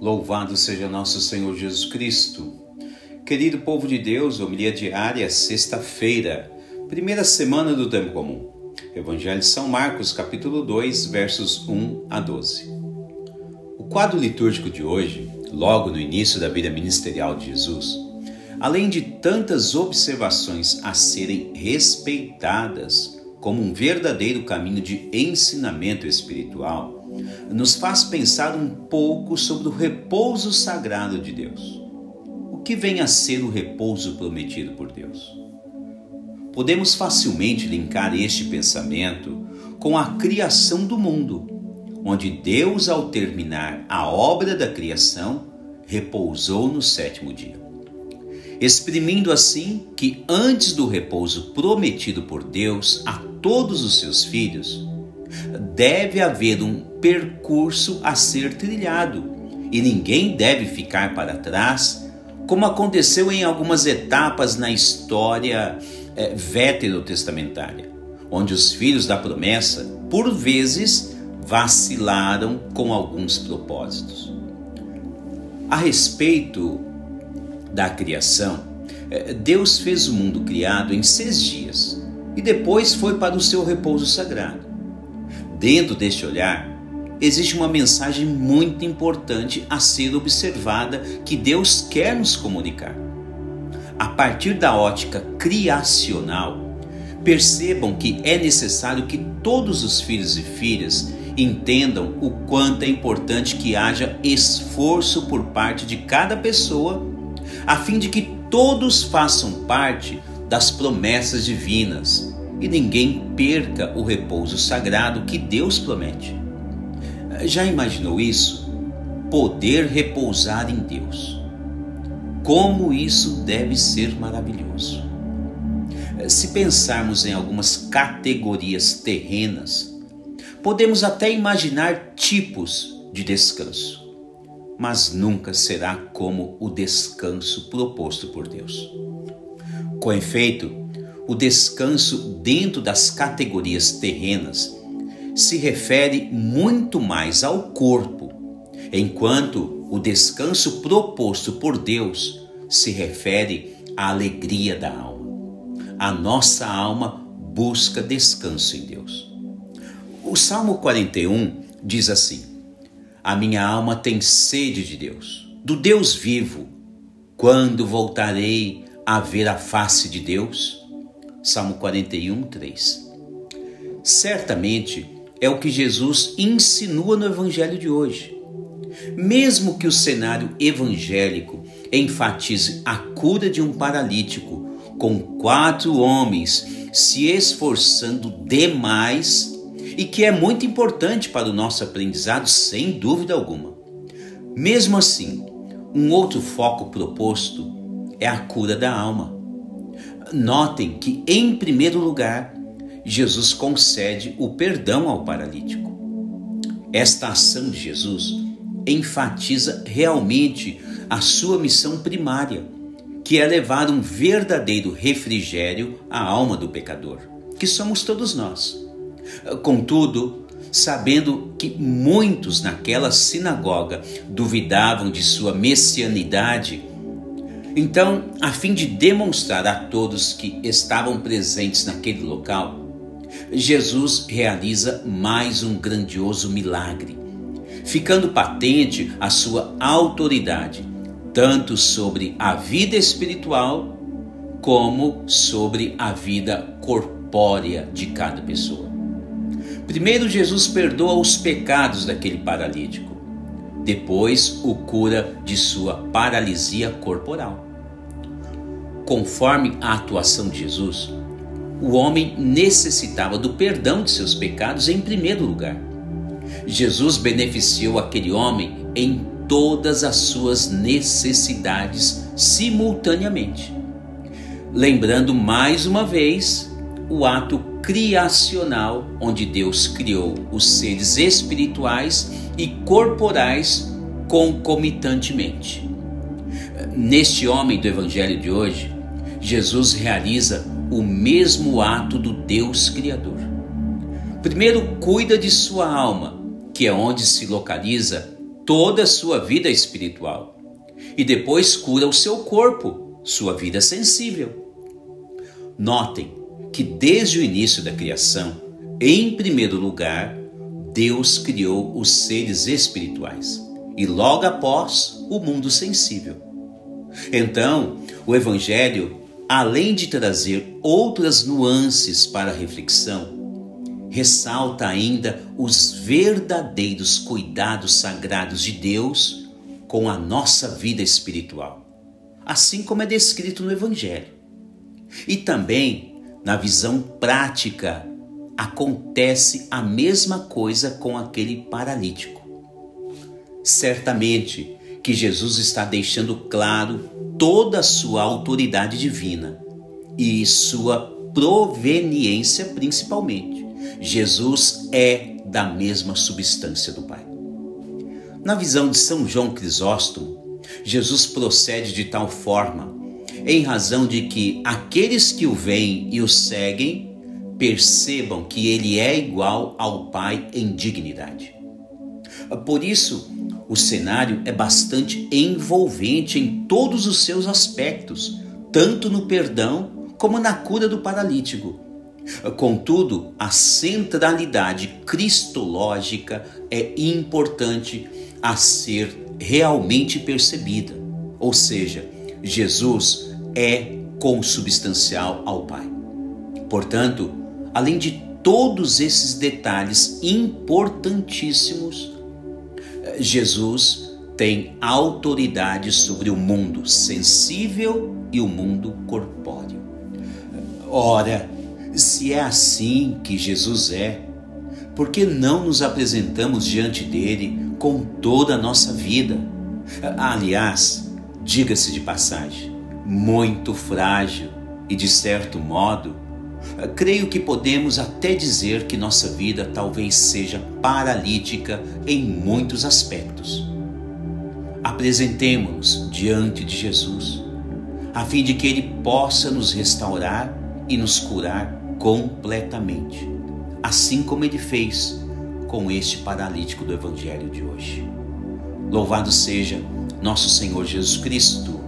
Louvado seja nosso Senhor Jesus Cristo. Querido povo de Deus, homilia diária, sexta-feira, primeira semana do tempo comum. Evangelho de São Marcos, capítulo 2, versos 1 a 12. O quadro litúrgico de hoje, logo no início da vida ministerial de Jesus, além de tantas observações a serem respeitadas como um verdadeiro caminho de ensinamento espiritual, nos faz pensar um pouco sobre o repouso sagrado de Deus. O que vem a ser o repouso prometido por Deus? Podemos facilmente linkar este pensamento com a criação do mundo, onde Deus, ao terminar a obra da criação, repousou no sétimo dia, exprimindo assim que antes do repouso prometido por Deus a todos os seus filhos, deve haver um percurso a ser trilhado e ninguém deve ficar para trás, como aconteceu em algumas etapas na história veterotestamentária, onde os filhos da promessa, por vezes, vacilaram com alguns propósitos. A respeito da criação, Deus fez o mundo criado em 6 dias e depois foi para o seu repouso sagrado. Dentro deste olhar, existe uma mensagem muito importante a ser observada que Deus quer nos comunicar. A partir da ótica criacional, percebam que é necessário que todos os filhos e filhas entendam o quanto é importante que haja esforço por parte de cada pessoa, a fim de que todos façam parte das promessas divinas e ninguém perca o repouso sagrado que Deus promete. Já imaginou isso? Poder repousar em Deus. Como isso deve ser maravilhoso. Se pensarmos em algumas categorias terrenas, podemos até imaginar tipos de descanso, mas nunca será como o descanso proposto por Deus. Com efeito, o descanso dentro das categorias terrenas se refere muito mais ao corpo, enquanto o descanso proposto por Deus se refere à alegria da alma. A nossa alma busca descanso em Deus. O Salmo 41 diz assim: a minha alma tem sede de Deus, do Deus vivo. Quando voltarei a ver a face de Deus? Salmo 41, 3. Certamente é o que Jesus insinua no Evangelho de hoje. Mesmo que o cenário evangélico enfatize a cura de um paralítico, com 4 homens se esforçando demais, e que é muito importante para o nosso aprendizado, sem dúvida alguma. Mesmo assim, um outro foco proposto é a cura da alma. Notem que, em primeiro lugar, Jesus concede o perdão ao paralítico. Esta ação de Jesus enfatiza realmente a sua missão primária, que é levar um verdadeiro refrigério à alma do pecador, que somos todos nós. Contudo, sabendo que muitos naquela sinagoga duvidavam de sua messianidade, então, a fim de demonstrar a todos que estavam presentes naquele local, Jesus realiza mais um grandioso milagre, ficando patente a sua autoridade, tanto sobre a vida espiritual como sobre a vida corpórea de cada pessoa. Primeiro, Jesus perdoa os pecados daquele paralítico. Depois, o cura de sua paralisia corporal. Conforme a atuação de Jesus, o homem necessitava do perdão de seus pecados em primeiro lugar. Jesus beneficiou aquele homem em todas as suas necessidades simultaneamente. Lembrando mais uma vez o ato criacional, onde Deus criou os seres espirituais e corporais concomitantemente. Neste homem do Evangelho de hoje, Jesus realiza o mesmo ato do Deus Criador. Primeiro, cuida de sua alma, que é onde se localiza toda a sua vida espiritual e depois cura o seu corpo, sua vida sensível. Notem que desde o início da criação, em primeiro lugar, Deus criou os seres espirituais e logo após o mundo sensível. Então, o Evangelho, além de trazer outras nuances para a reflexão, ressalta ainda os verdadeiros cuidados sagrados de Deus com a nossa vida espiritual, assim como é descrito no Evangelho. E também, na visão prática, acontece a mesma coisa com aquele paralítico. Certamente que Jesus está deixando claro toda a sua autoridade divina e sua proveniência principalmente. Jesus é da mesma substância do Pai. Na visão de São João Crisóstomo, Jesus procede de tal forma, em razão de que aqueles que o veem e o seguem percebam que ele é igual ao Pai em dignidade. Por isso, o cenário é bastante envolvente em todos os seus aspectos, tanto no perdão como na cura do paralítico. Contudo, a centralidade cristológica é importante a ser realmente percebida, ou seja, Jesus é consubstancial ao Pai. Portanto, além de todos esses detalhes importantíssimos, Jesus tem autoridade sobre o mundo sensível e o mundo corpóreo. Ora, se é assim que Jesus é, por que não nos apresentamos diante dele com toda a nossa vida? Aliás, diga-se de passagem, muito frágil e, de certo modo, creio que podemos até dizer que nossa vida talvez seja paralítica em muitos aspectos. Apresentemo-nos diante de Jesus, a fim de que Ele possa nos restaurar e nos curar completamente, assim como Ele fez com este paralítico do Evangelho de hoje. Louvado seja nosso Senhor Jesus Cristo,